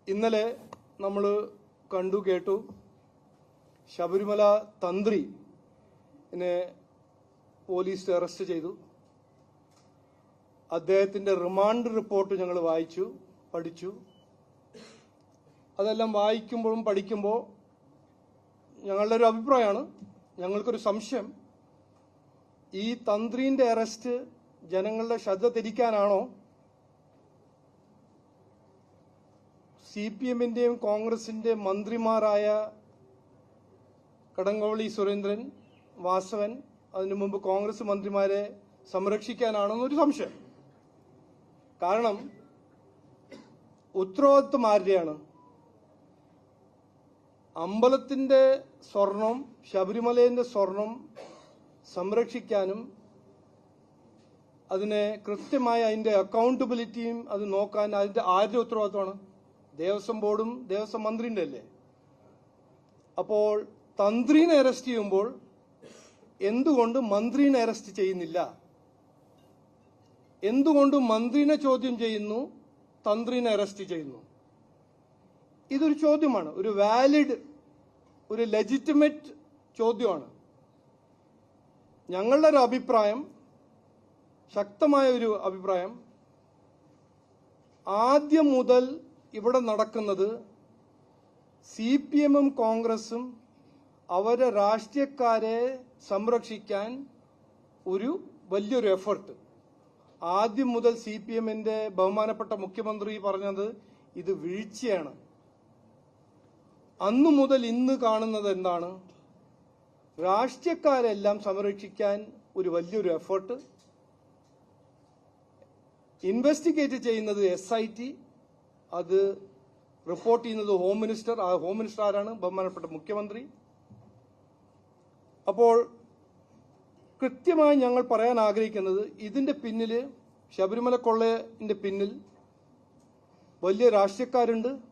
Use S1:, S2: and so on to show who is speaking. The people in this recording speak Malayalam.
S1: ഇന്നലെ നമ്മൾ കണ്ടു കേട്ടു ശബരിമല തന്ത്രിനെ പോലീസ് അറസ്റ്റ് ചെയ്തു. അദ്ദേഹത്തിന്റെ റിമാൻഡ് റിപ്പോർട്ട് ഞങ്ങൾ വായിച്ചു, പഠിച്ചു. അതെല്ലാം വായിക്കുമ്പോഴും പഠിക്കുമ്പോൾ ഞങ്ങളുടെ ഒരു അഭിപ്രായമാണ്, ഞങ്ങൾക്കൊരു സംശയം, ഈ തന്ത്രിന്റെ അറസ്റ്റ് ജനങ്ങളുടെ ശ്രദ്ധ തിരിക്കാനാണോ CPM-ന്റെയും കോൺഗ്രസിന്റെ മന്ത്രിമാരായ കടകംപള്ളി സുരേന്ദ്രൻ, വാസവൻ, അതിനു മുമ്പ് കോൺഗ്രസ് മന്ത്രിമാരെ സംരക്ഷിക്കാനാണെന്നൊരു സംശയം. കാരണം ഉത്തരവാദിത്വം ആരുടെയാണ്? അമ്പലത്തിന്റെ സ്വർണം, ശബരിമലയുടെ സ്വർണം സംരക്ഷിക്കാനും അതിനെ കൃത്യമായ അതിന്റെ അക്കൗണ്ടബിലിറ്റിയും അത് നോക്കാൻ അതിന്റെ ആരുടെ ഉത്തരവാദിത്വമാണ്? ദേവസ്വം ബോർഡും ദേവസ്വം മന്ത്രിന്റെ അല്ലേ? അപ്പോൾ തന്ത്രിനെ അറസ്റ്റ് ചെയ്യുമ്പോൾ എന്തുകൊണ്ട് മന്ത്രിനെ അറസ്റ്റ് ചെയ്യുന്നില്ല? എന്തുകൊണ്ട് മന്ത്രിനെ ചോദ്യം ചെയ്യുന്നു, തന്ത്രിനെ അറസ്റ്റ് ചെയ്യുന്നു? ഇതൊരു ചോദ്യമാണ്, ഒരു വാലിഡ്, ഒരു ലെജിറ്റിമേറ്റ് ചോദ്യമാണ്. ഞങ്ങളുടെ ഒരു അഭിപ്രായം, ശക്തമായ ഒരു അഭിപ്രായം, ആദ്യം മുതൽ ഇവിടെ നടക്കുന്നത് CPM-ഉം കോൺഗ്രസും അവരെ രാഷ്ട്രീയക്കാരെ സംരക്ഷിക്കാൻ ഒരു വലിയൊരു എഫർട്ട്. ആദ്യം മുതൽ CPM-ന്റെ ബഹുമാനപ്പെട്ട മുഖ്യമന്ത്രി പറഞ്ഞത് ഇത് വീഴ്ചയാണ്. അന്നു മുതൽ ഇന്ന് കാണുന്നത് എന്താണ്? രാഷ്ട്രീയക്കാരെല്ലാം സംരക്ഷിക്കാൻ ഒരു വലിയൊരു എഫർട്ട്. ഇൻവെസ്റ്റിഗേറ്റ് ചെയ്യുന്നത് SIT, അത് റിപ്പോർട്ട് ചെയ്യുന്നത് ഹോം മിനിസ്റ്റർ. ആ ഹോം മിനിസ്റ്റർ ആരാണ്? ബഹുമാനപ്പെട്ട മുഖ്യമന്ത്രി. അപ്പോൾ കൃത്യമായി ഞങ്ങൾ പറയാൻ ആഗ്രഹിക്കുന്നത്, ഇതിന്റെ പിന്നിൽ, ശബരിമല കൊള്ളയുടെ പിന്നിൽ വലിയ രാഷ്ട്രീയക്കാരുണ്ട്.